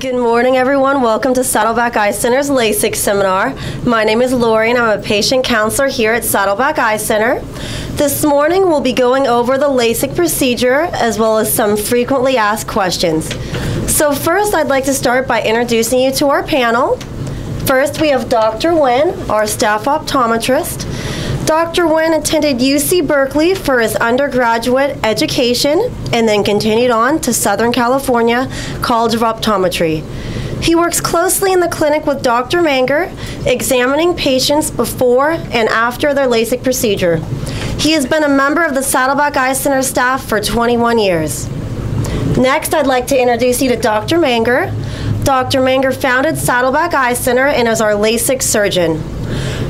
Good morning, everyone. Welcome to Saddleback Eye Center's LASIK seminar. My name is Lori, and I'm a patient counselor here at Saddleback Eye Center. This morning, we'll be going over the LASIK procedure as well as some frequently asked questions. So first, I'd like to start by introducing you to our panel. First, we have Dr. Nguyen, our staff optometrist. Dr. Nguyen attended UC Berkeley for his undergraduate education and then continued on to Southern California College of Optometry. He works closely in the clinic with Dr. Manger, examining patients before and after their LASIK procedure. He has been a member of the Saddleback Eye Center staff for 21 years. Next, I'd like to introduce you to Dr. Manger. Dr. Manger founded Saddleback Eye Center and is our LASIK surgeon.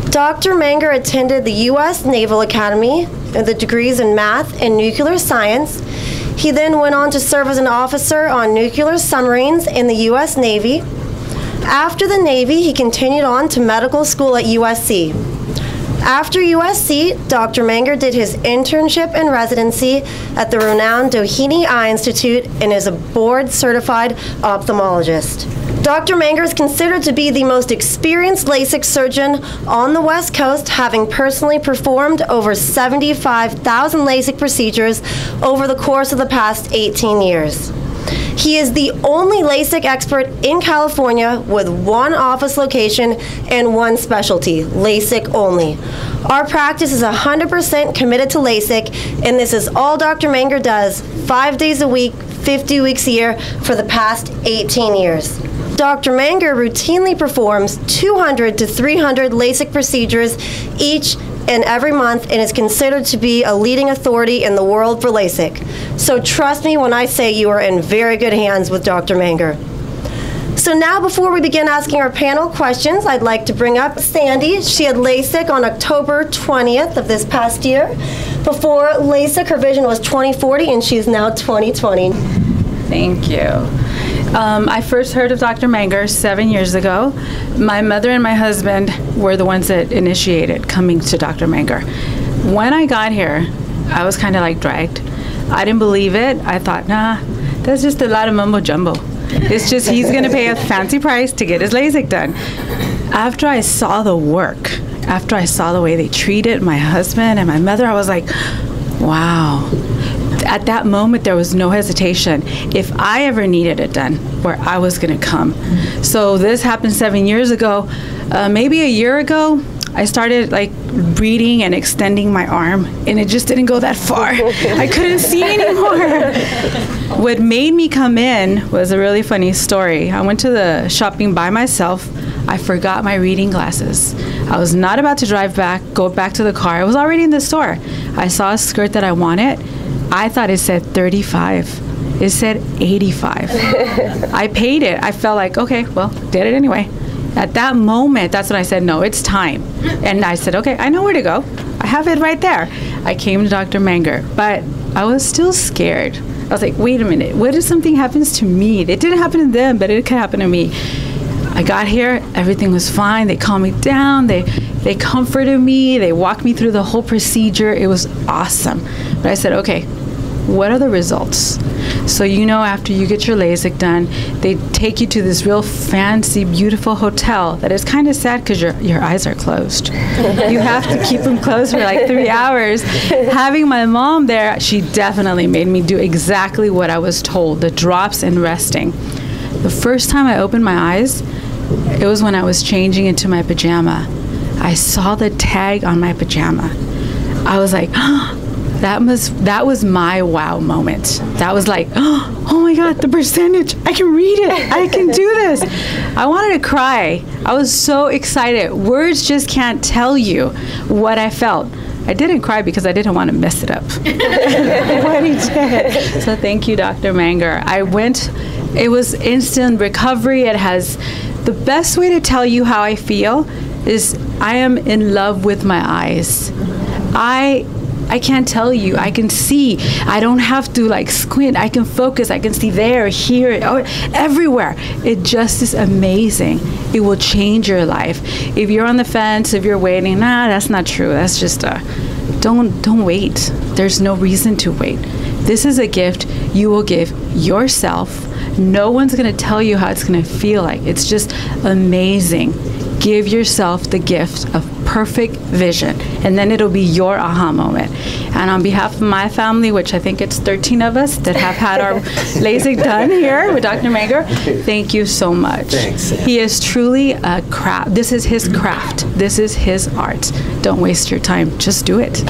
Dr. Manger attended the U.S. Naval Academy with the degrees in math and nuclear science. He then went on to serve as an officer on nuclear submarines in the U.S. Navy. After the Navy, he continued on to medical school at USC. After USC, Dr. Manger did his internship and residency at the renowned Doheny Eye Institute and is a board-certified ophthalmologist. Dr. Manger is considered to be the most experienced LASIK surgeon on the West Coast, having personally performed over 75,000 LASIK procedures over the course of the past 18 years. He is the only LASIK expert in California with one office location and one specialty, LASIK only. Our practice is 100% committed to LASIK, and this is all Dr. Manger does 5 days a week, 50 weeks a year for the past 18 years. Dr. Manger routinely performs 200 to 300 LASIK procedures each and every month and is considered to be a leading authority in the world for LASIK. So trust me when I say you are in very good hands with Dr. Manger. So now, before we begin asking our panel questions, I'd like to bring up Sandy. She had LASIK on October 20th of this past year. Before LASIK, her vision was 20/40, and she's now 20/20. Thank you. I first heard of Dr. Manger 7 years ago. My mother and my husband were the ones that initiated coming to Dr. Manger. When I got here, I was kind of like dragged. I didn't believe it. I thought, nah, that's just a lot of mumbo jumbo. It's just he's going to pay a fancy price to get his LASIK done. After I saw the work, after I saw the way they treated my husband and my mother, I was like, wow. At that moment, there was no hesitation. If I ever needed it done, where I was going to come. So this happened 7 years ago. Maybe a year ago, I started like reading and extending my arm, and it just didn't go that far. I couldn't see anymore. What made me come in was a really funny story. I went to the shopping by myself. I forgot my reading glasses. I was not about to go back to the car. I was already in the store. I saw a skirt that I wanted. I thought it said 35. It said 85. I paid it. I felt like, okay, well, did it anyway. At that moment, that's when I said, no, it's time. And I said, okay, I know where to go. I have it right there. I came to Dr. Manger, but I was still scared. I was like, wait a minute, what if something happens to me? It didn't happen to them, but it could happen to me. I got here, everything was fine. They calmed me down. They comforted me. They walked me through the whole procedure. It was awesome. But I said, okay, what are the results? So after you get your LASIK done, they take you to this real fancy, beautiful hotel that is kind of sad because your eyes are closed. You have to keep them closed for like 3 hours. Having my mom there, she definitely made me do exactly what I was told, the drops and resting. The first time I opened my eyes, it was when I was changing into my pajama. I saw the tag on my pajama. I was like, oh, that was my wow moment. That was like, oh my God, the percentage. I can read it. I can do this. I wanted to cry. I was so excited. Words just can't tell you what I felt. I didn't cry because I didn't want to mess it up. What he did. So thank you, Dr. Manger. It was instant recovery. It has, the best way to tell you how I feel is I am in love with my eyes. I can't tell you. I can see. I don't have to like squint. I can focus. I can see there, here, everywhere. It just is amazing. It will change your life. If you're on the fence, if you're waiting, nah, that's not true. That's just don't wait. There's no reason to wait. This is a gift you will give yourself, No one's going to tell you how it's going to feel like. It's just amazing. Give yourself the gift of perfect vision, and then it'll be your aha moment. And on behalf of my family, which I think it's 13 of us that have had our LASIK done here with Dr. Manger, thank you so much. Thanks. He is truly a craft. This is his craft. This is his art. Don't waste your time. Just do it.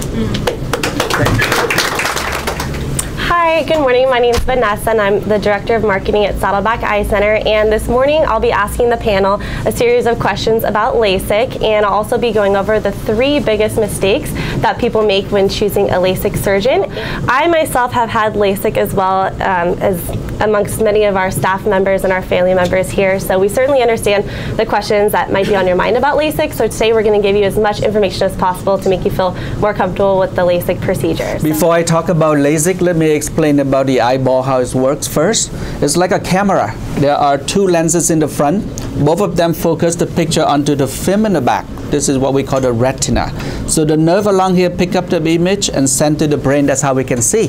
Hi, good morning. My name is Vanessa, and I'm the Director of Marketing at Saddleback Eye Center. And this morning, I'll be asking the panel a series of questions about LASIK, and I'll also be going over the 3 biggest mistakes that people make when choosing a LASIK surgeon. I myself have had LASIK as well as amongst many of our staff members and our family members here, so we certainly understand the questions that might be on your mind about LASIK. So today, we're going to give you as much information as possible to make you feel more comfortable with the LASIK procedure. Before I talk about LASIK, let me explain about the eyeball, how it works first. It's like a camera. There are 2 lenses in the front. Both of them focus the picture onto the film in the back. This is what we call the retina. So the nerve along here pick up the image and send to the brain. That's how we can see.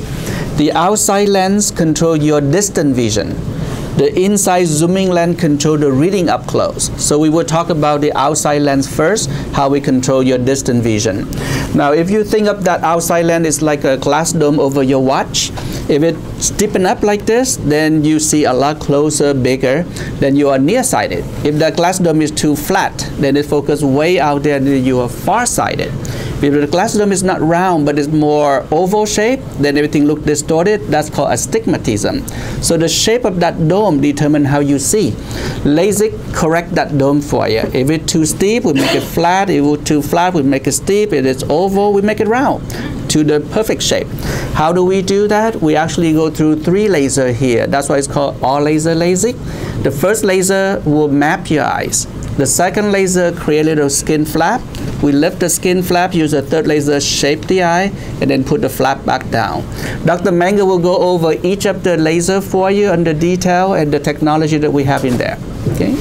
The outside lens control your distant vision. The inside zooming lens control the reading up close. So we will talk about the outside lens first, how we control your distant vision. Now, if you think of that outside lens is like a glass dome over your watch, if it's tipping up like this, then you see a lot closer, bigger, than you are nearsighted. If the glass dome is too flat, then it focuses way out there, then you are farsighted. If the glass dome is not round, but it's more oval shape, then everything looks distorted. That's called astigmatism. So the shape of that dome determines how you see. LASIK correct that dome for you. If it's too steep, we make it flat. If it's too flat, we make it steep. If it's oval, we make it round to the perfect shape. How do we do that? We actually go through 3 lasers here. That's why it's called all laser LASIK. The first laser will map your eyes. The second laser create a little skin flap. We lift the skin flap, use a third laser, shape the eye, and then put the flap back down. Dr. Manger will go over each of the laser for you and the detail and the technology that we have in there. Okay?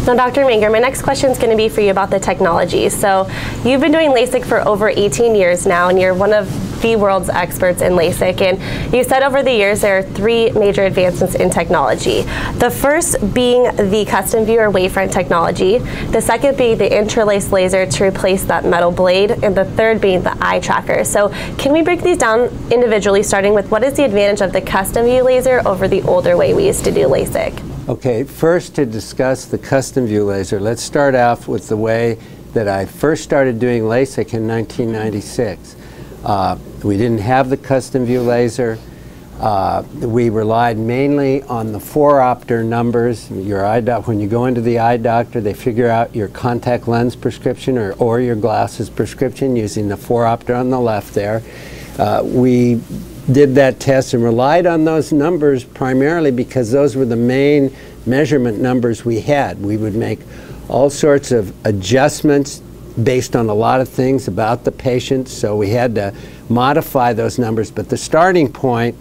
Now, Dr. Manger, my next question is going to be for you about the technology. So you've been doing LASIK for over 18 years now, and you're one of the world's experts in LASIK. And you said over the years there are 3 major advancements in technology. The first being the custom view or wavefront technology, the second being the interlaced laser to replace that metal blade, and the third being the eye tracker. So can we break these down individually, starting with what is the advantage of the custom view laser over the older way we used to do LASIK? Okay, first to discuss the custom view laser, let's start off with the way that I first started doing LASIK in 1996. We didn't have the custom view laser. We relied mainly on the 4-opter numbers. Your eye when you go into the eye doctor, they figure out your contact lens prescription or your glasses prescription using the 4-opter on the left there. We did that test and relied on those numbers primarily because those were the main measurement numbers we had. We would make all sorts of adjustments based on a lot of things about the patient, so we had to modify those numbers, but the starting point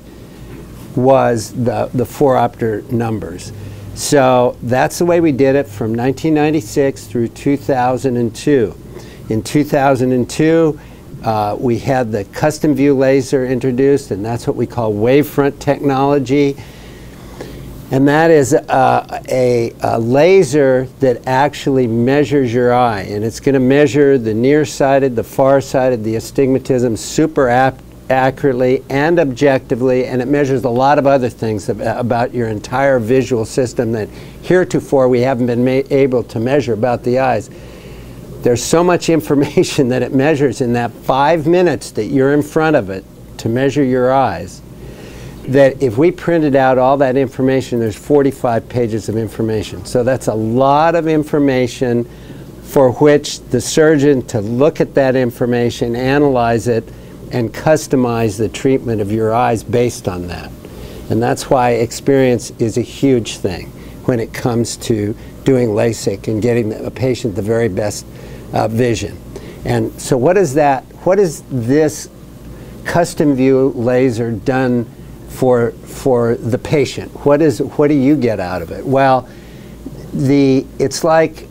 was the 4-opter numbers. So that's the way we did it from 1996 through 2002. In 2002, we had the custom view laser introduced, and that's what we call wavefront technology. And that is a laser that actually measures your eye, and it's going to measure the nearsighted, the farsighted, the astigmatism super accurately and objectively, and it measures a lot of other things about your entire visual system that heretofore we haven't been able to measure about the eyes. There's so much information that it measures in that 5 minutes that you're in front of it to measure your eyes, that if we printed out all that information, there's 45 pages of information. So that's a lot of information for which the surgeon to look at that information, analyze it, and customize the treatment of your eyes based on that. And that's why experience is a huge thing when it comes to doing LASIK and getting a patient the very best vision. And so what is this custom view laser done for the patient? What do you get out of it? Well, it's like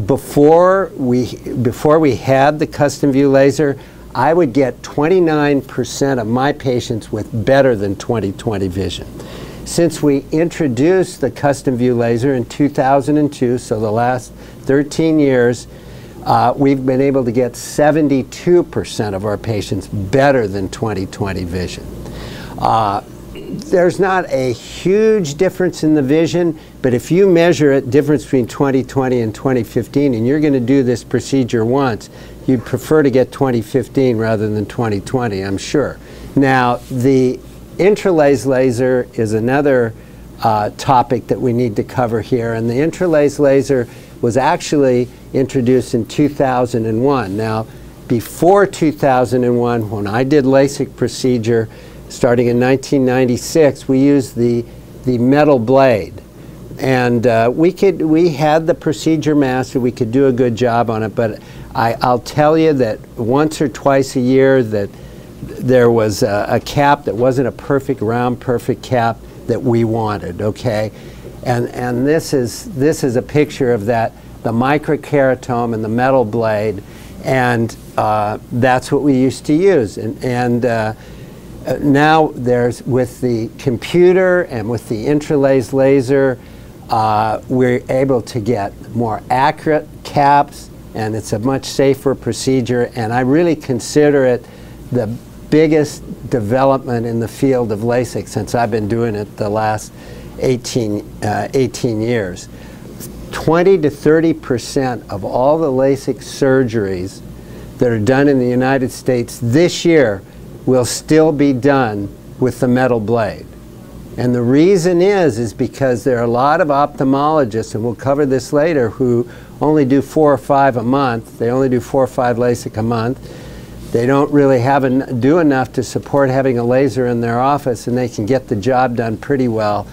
before we had the custom view laser, I would get 29% of my patients with better than 20/20 vision. since we introduced the custom view laser in 2002, so the last 13 years, we've been able to get 72% of our patients better than 20/20 vision. There's not a huge difference in the vision, but if you measure it, difference between 20/20 and 20/15, and you're going to do this procedure once, you'd prefer to get 20/15 rather than 20/20, I'm sure. Now, the InsideLASIK laser is another topic that we need to cover here, and the InsideLASIK laser was actually introduced in 2001. Now, before 2001, when I did LASIK procedure, starting in 1996, we used the metal blade. And we had the procedure master, we could do a good job on it, but I'll tell you that once or twice a year that there was a cap that wasn't a perfect, round, perfect cap that we wanted, okay? And this is a picture of that, the microkeratome and the metal blade, and that's what we used to use. Now there's, with the computer and with the InsideLASIK laser, we're able to get more accurate caps, and it's a much safer procedure, and I really consider it the biggest development in the field of LASIK since I've been doing it the last 18 years. 20 to 30% of all the LASIK surgeries that are done in the United States this year will still be done with the metal blade. And the reason is because there are a lot of ophthalmologists, and we'll cover this later, who only do 4 or 5 a month. They only do 4 or 5 LASIK a month. They don't really do enough to support having a laser in their office, and they can get the job done pretty well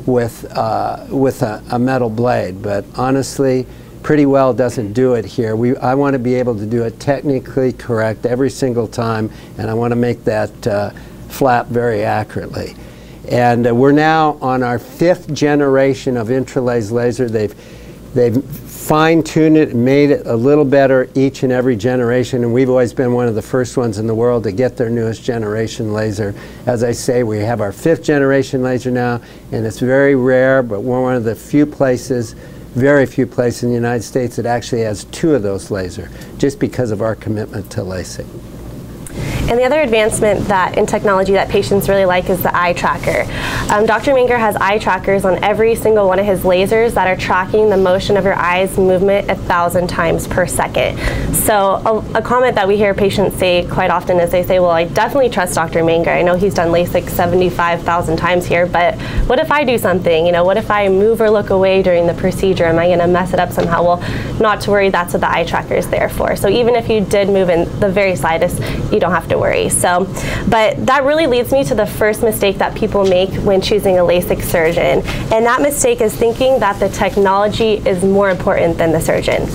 with a metal blade. But honestly, pretty well doesn't do it here. I want to be able to do it technically correct every single time, and I want to make that flap very accurately. And we're now on our 5th generation of InsideLASIK laser. They've fine-tuned it and made it a little better each and every generation, and we've always been one of the first ones in the world to get their newest generation laser. As I say, we have our 5th generation laser now, and it's very rare, but we're one of the few places, very few places in the United States that actually has 2 of those lasers, just because of our commitment to LASIK. And the other advancement in technology that patients really like is the eye tracker. Dr. Manger has eye trackers on every single one of his lasers that are tracking the motion of your eyes movement 1,000 times per second. So a comment that we hear patients say quite often is they say, well, I definitely trust Dr. Manger. I know he's done LASIK 75,000 times here, but what if I do something? You know, what if I move or look away during the procedure? Am I going to mess it up somehow? Well, not to worry, that's what the eye tracker is there for. So even if you did move in the very slightest, you don't have to worry. So, but that really leads me to the first mistake that people make when choosing a LASIK surgeon. And that mistake is thinking that the technology is more important than the surgeon.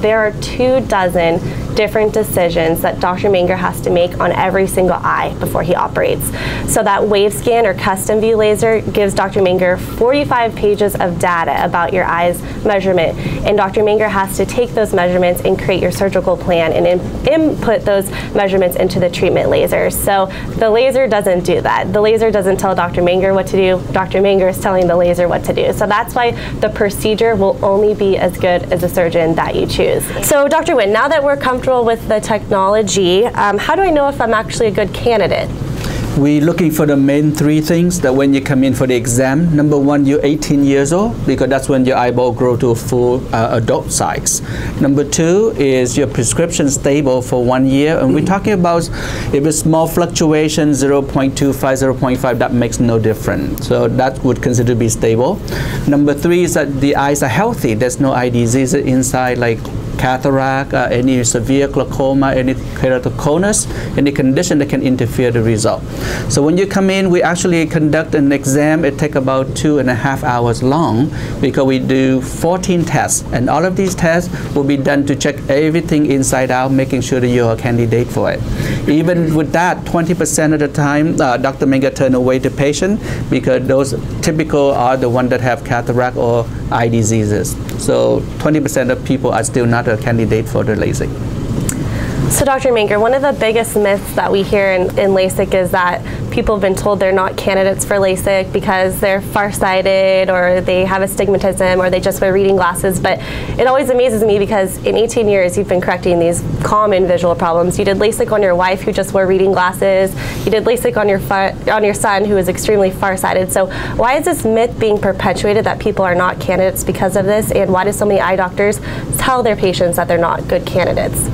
There are 24 different decisions that Dr. Manger has to make on every single eye before he operates. So that wave scan or custom view laser gives Dr. Manger 45 pages of data about your eye's measurement, and Dr. Manger has to take those measurements and create your surgical plan and input those measurements into the treatment laser. So the laser doesn't do that. The laser doesn't tell Dr. Manger what to do. Dr. Manger is telling the laser what to do. So that's why the procedure will only be as good as the surgeon that you choose. So Dr. Nguyen, now that we're comfortable with the technology, how do I know if I'm actually a good candidate? We're looking for the main 3 things that when you come in for the exam. Number 1, you're 18 years old, because that's when your eyeball grow to a full adult size. Number 2 is your prescription stable for 1 year, and we're talking about if it's small fluctuation, 0.25, 0.5, that makes no difference. So that would consider to be stable. Number 3 is that the eyes are healthy. There's no eye disease inside, like cataract, any severe glaucoma, any keratoconus, any condition that can interfere the result. So when you come in, we actually conduct an exam. It takes about 2.5 hours long, because we do 14 tests, and all of these tests will be done to check everything inside out, making sure that you're a candidate for it. Even with that, 20% of the time, Dr. Manger turn away the patient, because those typical are the ones that have cataract or eye diseases. So 20% of people are still not a candidate for the LASIK. So Dr. Manger, one of the biggest myths that we hear in LASIK is that people have been told they're not candidates for LASIK because they're farsighted or they have astigmatism or they just wear reading glasses. But it always amazes me because in 18 years you've been correcting these common visual problems. You did LASIK on your wife who just wore reading glasses. You did LASIK on your son who is extremely farsighted. So why is this myth being perpetuated that people are not candidates because of this? And why do so many eye doctors tell their patients that they're not good candidates?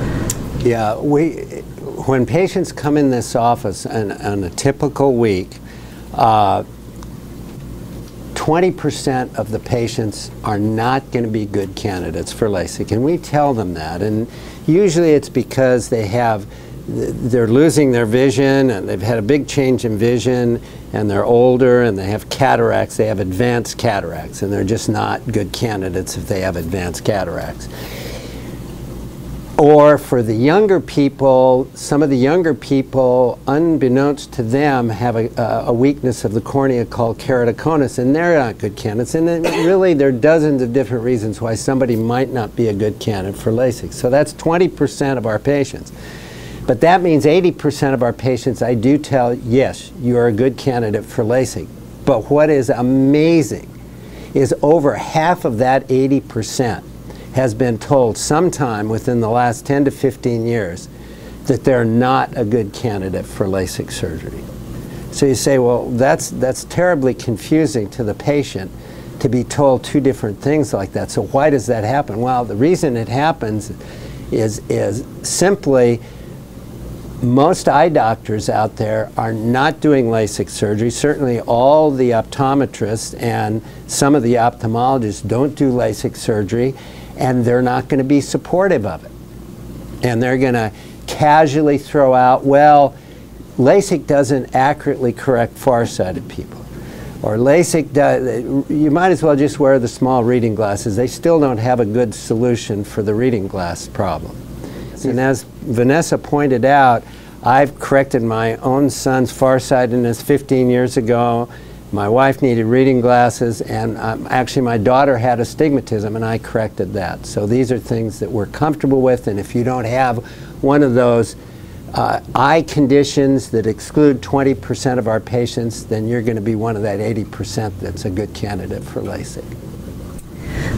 Yeah, when patients come in this office on a typical week, 20% of the patients are not going to be good candidates for LASIK, and we tell them that. And usually it's because they're losing their vision, and they've had a big change in vision, and they're older, and they have cataracts. They have advanced cataracts, and they're just not good candidates if they have advanced cataracts. Or for the younger people, some of the younger people, unbeknownst to them, have a weakness of the cornea called keratoconus, and they're not good candidates. And then really, there are dozens of different reasons why somebody might not be a good candidate for LASIK. So that's 20% of our patients. But that means 80% of our patients, I do tell, yes, you are a good candidate for LASIK. But what is amazing is over half of that 80% has been told sometime within the last 10 to 15 years that they're not a good candidate for LASIK surgery. So you say, well, that's terribly confusing to the patient to be told two different things like that. So why does that happen? Well, the reason it happens is simply most eye doctors out there are not doing LASIK surgery. Certainly all the optometrists and some of the ophthalmologists don't do LASIK surgery, and they're not going to be supportive of it. And they're going to casually throw out, well, LASIK doesn't accurately correct farsighted people. Or LASIK does, you might as well just wear the small reading glasses. They still don't have a good solution for the reading glass problem. And as Vanessa pointed out, I've corrected my own son's farsightedness 15 years ago. My wife needed reading glasses, and actually my daughter had astigmatism, and I corrected that. So these are things that we're comfortable with, and if you don't have one of those eye conditions that exclude 20% of our patients, then you're going to be one of that 80% that's a good candidate for LASIK.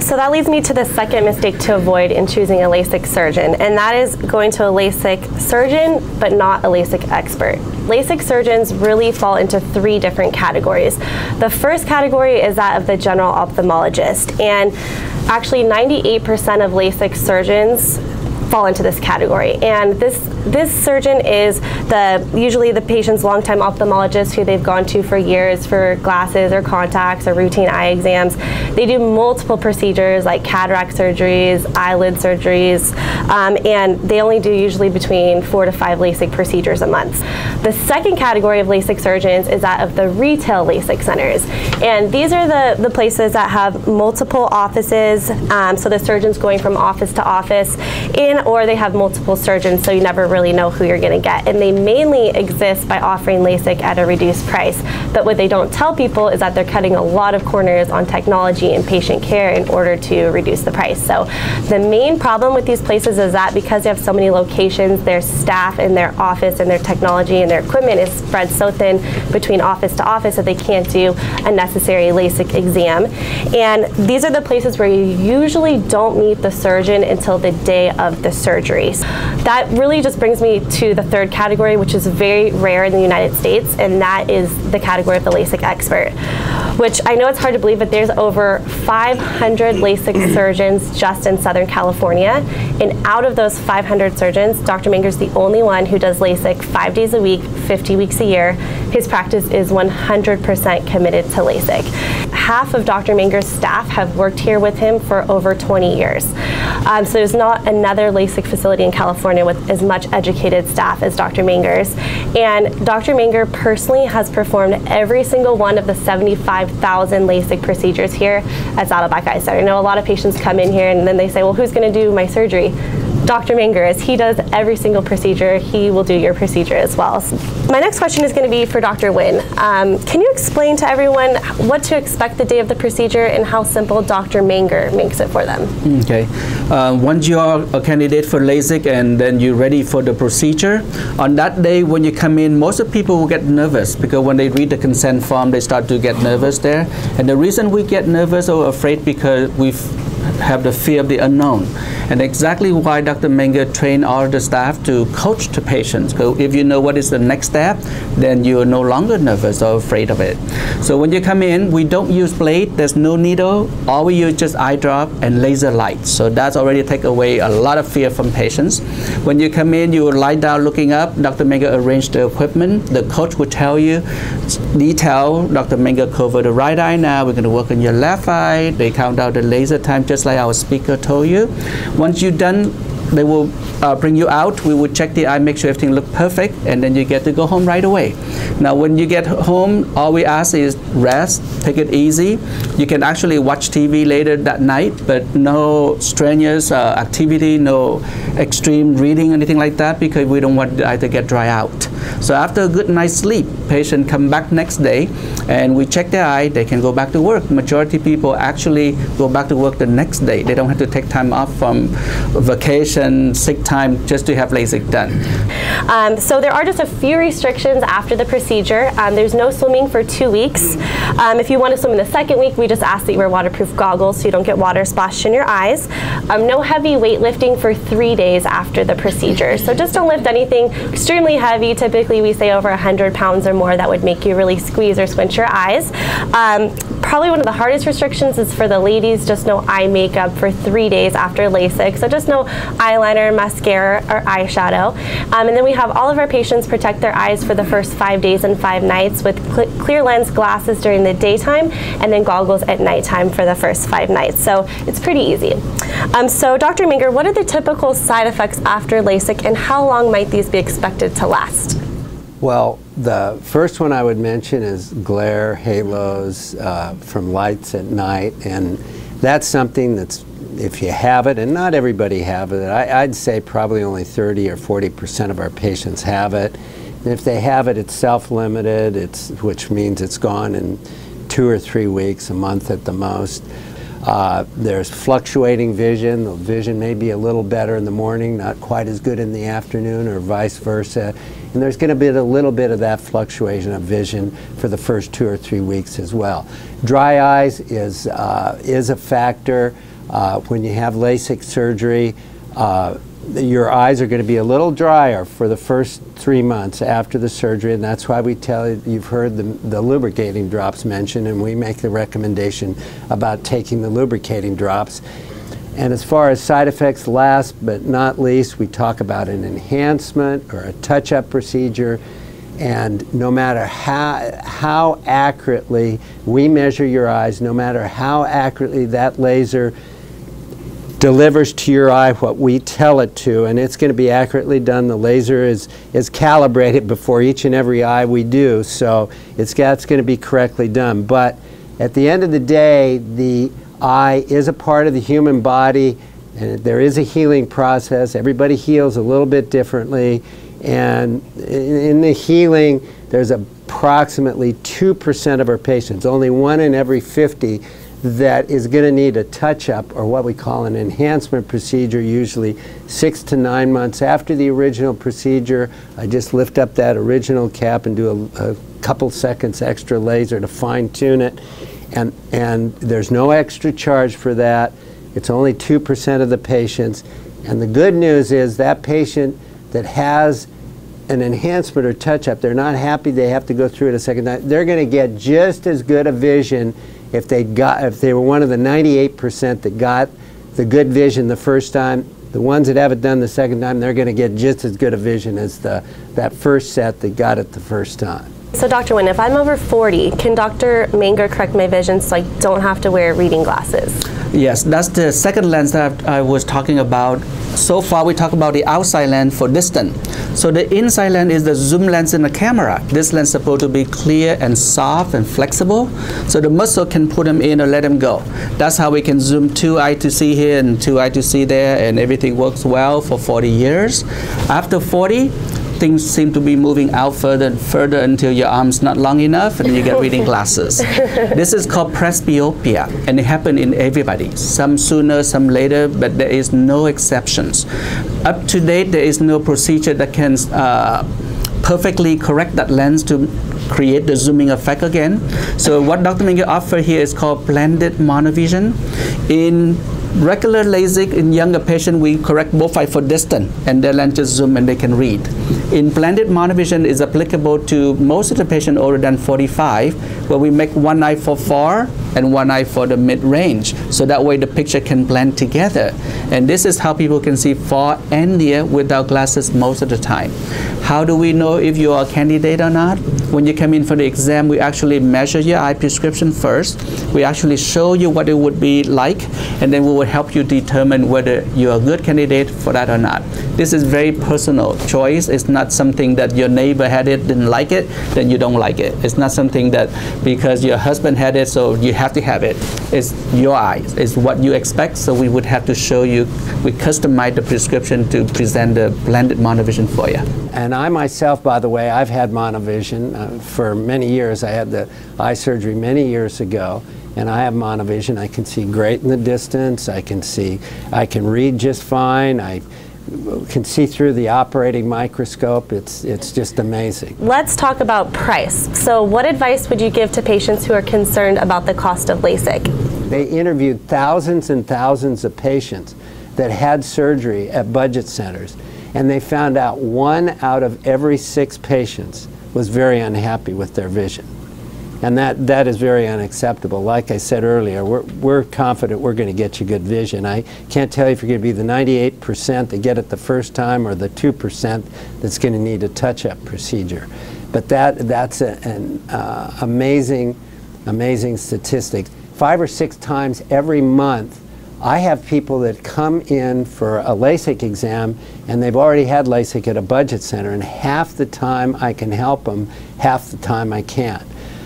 So that leads me to the second mistake to avoid in choosing a LASIK surgeon, and that is going to a LASIK surgeon but not a LASIK expert. LASIK surgeons really fall into three different categories. The first category is that of the general ophthalmologist, and actually 98% of LASIK surgeons fall into this category. And this surgeon is usually the patient's longtime ophthalmologist who they've gone to for years for glasses or contacts or routine eye exams. They do multiple procedures like cataract surgeries, eyelid surgeries, and they only do usually between 4 to 5 LASIK procedures a month. The second category of LASIK surgeons is that of the retail LASIK centers. And these are the places that have multiple offices, so the surgeon's going from office to office, or they have multiple surgeons, so you never really know who you're going to get. And they mainly exist by offering LASIK at a reduced price. But what they don't tell people is that they're cutting a lot of corners on technology and patient care in order to reduce the price. So the main problem with these places is that because they have so many locations, their staff and their office and their technology and their equipment is spread so thin between office to office that they can't do a necessary LASIK exam. And these are the places where you usually don't meet the surgeon until the day of the surgery. That really just brings me to the third category, which is very rare in the United States, and that is the category of the LASIK expert, which I know it's hard to believe, but there's over 500 LASIK surgeons just in Southern California. And out of those 500 surgeons, Dr. Manger is the only one who does LASIK 5 days a week, 50 weeks a year. His practice is 100% committed to LASIK. Half of Dr. Manger's staff have worked here with him for over 20 years. So there's not another LASIK facility in California with as much educated staff as Dr. Manger's. And Dr. Manger personally has performed every single one of the 75,000 LASIK procedures here at Saddleback Eye Center. I know a lot of patients come in here and then they say, well, who's going to do my surgery? Dr. Manger is. He does every single procedure. He will do your procedure as well. So my next question is going to be for Dr. Nguyen. Can you explain to everyone what to expect the day of the procedure and how simple Dr. Manger makes it for them? Okay. Once you are a candidate for LASIK and then you're ready for the procedure, on that day when you come in, most of the people will get nervous because when they read the consent form, they start to get nervous there. And the reason we get nervous or afraid because we have the fear of the unknown. And exactly why Dr. Manger trained all the staff to coach the patients. So if you know what is the next step, then you're no longer nervous or afraid of it. So when you come in, we don't use blade, there's no needle, all we use just eye drop and laser light. So that's already take away a lot of fear from patients. When you come in, you lie down looking up, Dr. Manger arranged the equipment, the coach will tell you, detail, Dr. Manger cover the right eye now, we're going to work on your left eye, they count out the laser time just like our speaker told you. Once you're done, they will bring you out. We will check the eye, make sure everything looks perfect, and then you get to go home right away. Now, when you get home, all we ask is rest, take it easy. You can actually watch TV later that night, but no strenuous activity, no extreme reading, anything like that, because we don't want the eye to get dry out. So after a good night's sleep, patient come back next day, and we check their eye, they can go back to work. Majority of people actually go back to work the next day. They don't have to take time off from vacation, sick time, just to have LASIK done. So there are just a few restrictions after the procedure. There's no swimming for 2 weeks. If you want to swim in the second week, we just ask that you wear waterproof goggles so you don't get water splashed in your eyes. No heavy weightlifting for 3 days after the procedure. So just don't lift anything extremely heavy. Typically we say over 100 pounds or more that would make you really squeeze or squint your eyes. Probably one of the hardest restrictions is for the ladies, just no eye makeup for 3 days after LASIK. So just no eyeliner, mascara, or eyeshadow. And then we have all of our patients protect their eyes for the first 5 days and 5 nights with clear lens glasses during the daytime and then goggles at nighttime for the first 5 nights. So it's pretty easy. So Dr. Manger, what are the typical side effects after LASIK and how long might these be expected to last? Well, the first one I would mention is glare, halos from lights at night, and that's something that's, if you have it, and not everybody have it, I'd say probably only 30 or 40% of our patients have it. And if they have it, it's self-limited, which means it's gone in 2 or 3 weeks, a month at the most. There's fluctuating vision. The vision may be a little better in the morning, not quite as good in the afternoon, or vice versa. And there's going to be a little bit of that fluctuation of vision for the first 2 or 3 weeks as well. Dry eyes is a factor. When you have LASIK surgery, your eyes are going to be a little drier for the first 3 months after the surgery, and that's why we tell you, you've heard the lubricating drops mentioned, and we make the recommendation about taking the lubricating drops. And as far as side effects, last but not least, we talk about an enhancement or a touch-up procedure. And no matter how accurately we measure your eyes, no matter how accurately that laser delivers to your eye what we tell it to, and it's going to be accurately done. The laser is calibrated before each and every eye we do, so that's going to be correctly done. But at the end of the day, the eye is a part of the human body, and there is a healing process. Everybody heals a little bit differently, and in the healing, there's approximately 2% of our patients, only 1 in every 50, that is going to need a touch-up or what we call an enhancement procedure, usually 6 to 9 months after the original procedure. I just lift up that original cap and do a couple seconds extra laser to fine-tune it, and there's no extra charge for that. It's only 2% of the patients, and the good news is that patient that has an enhancement or touch-up, they're not happy they have to go through it a second time. They're going to get just as good a vision if they were one of the 98% that got the good vision the first time. The ones that have it done the second time, they're going to get just as good a vision as that first set that got it the first time. So Dr. Nguyen, if I'm over 40, can Dr. Manger correct my vision so I don't have to wear reading glasses? Yes, that's the second lens that I was talking about. So far, we talk about the outside lens for distance. So the inside lens is the zoom lens in the camera. This lens is supposed to be clear and soft and flexible, so the muscle can put them in or let them go. That's how we can zoom 2 eye to see here and 2 eye to see there, and everything works well for 40 years. After 40, things seem to be moving out further and further until your arm's not long enough and you get reading glasses. This is called presbyopia, and it happens in everybody. Some sooner, some later, but there is no exceptions. Up to date, there is no procedure that can perfectly correct that lens to create the zooming effect again. So what Dr. Manger offers here is called blended monovision. In regular LASIK, in younger patients, we correct both eyes for distance, and their lens just zoom and they can read. In blended monovision is applicable to most of the patients older than 45, where we make one eye for far and one eye for the mid-range, so that way the picture can blend together. And this is how people can see far and near without glasses most of the time. How do we know if you are a candidate or not? When you come in for the exam, we actually measure your eye prescription first. We actually show you what it would be like, and then we will help you determine whether you're a good candidate for that or not. This is very personal choice. It's not something that your neighbor had it, didn't like it, then you don't like it. It's not something that because your husband had it, so you have to have it. It's your eyes. It's what you expect, so we would have to show you. We customize the prescription to present the blended monovision for you. And I myself, by the way, I've had monovision for many years. I had the eye surgery many years ago, and I have monovision. I can see great in the distance. I can read just fine. I can see through the operating microscope. It's just amazing. Let's talk about price. So what advice would you give to patients who are concerned about the cost of LASIK? They interviewed thousands and thousands of patients that had surgery at budget centers, and they found out 1 out of every 6 patients was very unhappy with their vision. And that is very unacceptable. Like I said earlier, we're confident we're going to get you good vision. I can't tell you if you're going to be the 98% that get it the first time or the 2% that's going to need a touch-up procedure. But that's an amazing statistic. 5 or 6 times every month, I have people that come in for a LASIK exam, and they've already had LASIK at a budget center, and half the time I can help them, half the time I can't.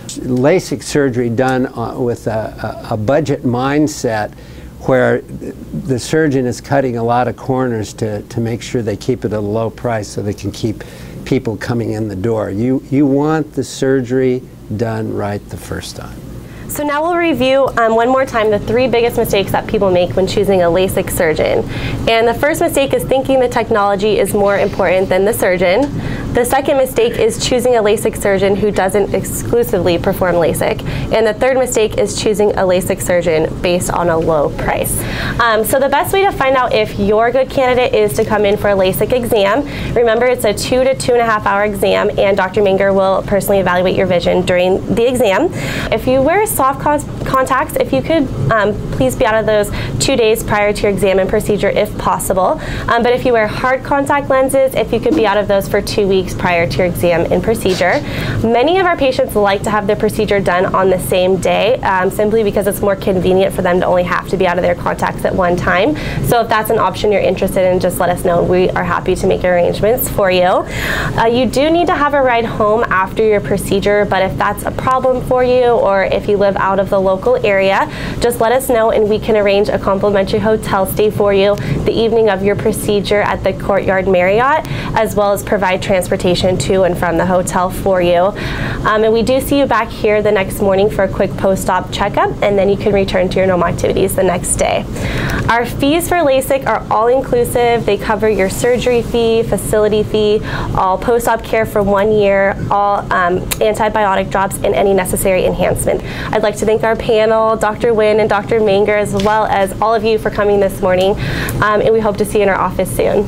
LASIK surgery done with a budget mindset, where the surgeon is cutting a lot of corners to make sure they keep it at a low price so they can keep people coming in the door. You want the surgery done right the first time. So now we'll review one more time the 3 biggest mistakes that people make when choosing a LASIK surgeon. And the first mistake is thinking the technology is more important than the surgeon. The second mistake is choosing a LASIK surgeon who doesn't exclusively perform LASIK. And the third mistake is choosing a LASIK surgeon based on a low price. So the best way to find out if you're a good candidate is to come in for a LASIK exam. Remember, it's a 2 to 2.5 hour exam, and Dr. Manger will personally evaluate your vision during the exam. If you wear soft contacts, if you could please be out of those 2 days prior to your exam and procedure if possible. But if you wear hard contact lenses, if you could be out of those for 2 weeks prior to your exam and procedure. Many of our patients like to have their procedure done on the same day, simply because it's more convenient for them to only have to be out of their contacts at one time. So if that's an option you're interested in, just let us know. We are happy to make arrangements for you. You do need to have a ride home after your procedure, but if that's a problem for you, or if you live out of the local area, just let us know and we can arrange a complimentary hotel stay for you the evening of your procedure at the Courtyard Marriott, as well as provide transportation to and from the hotel for you. And we do see you back here the next morning for a quick post-op checkup, and then you can return to your normal activities the next day. Our fees for LASIK are all inclusive. They cover your surgery fee, facility fee, all post-op care for 1 year, all antibiotic drops, and any necessary enhancement. I'd like to thank our panel, Dr. Nguyen and Dr. Manger, as well as all of you for coming this morning, and we hope to see you in our office soon.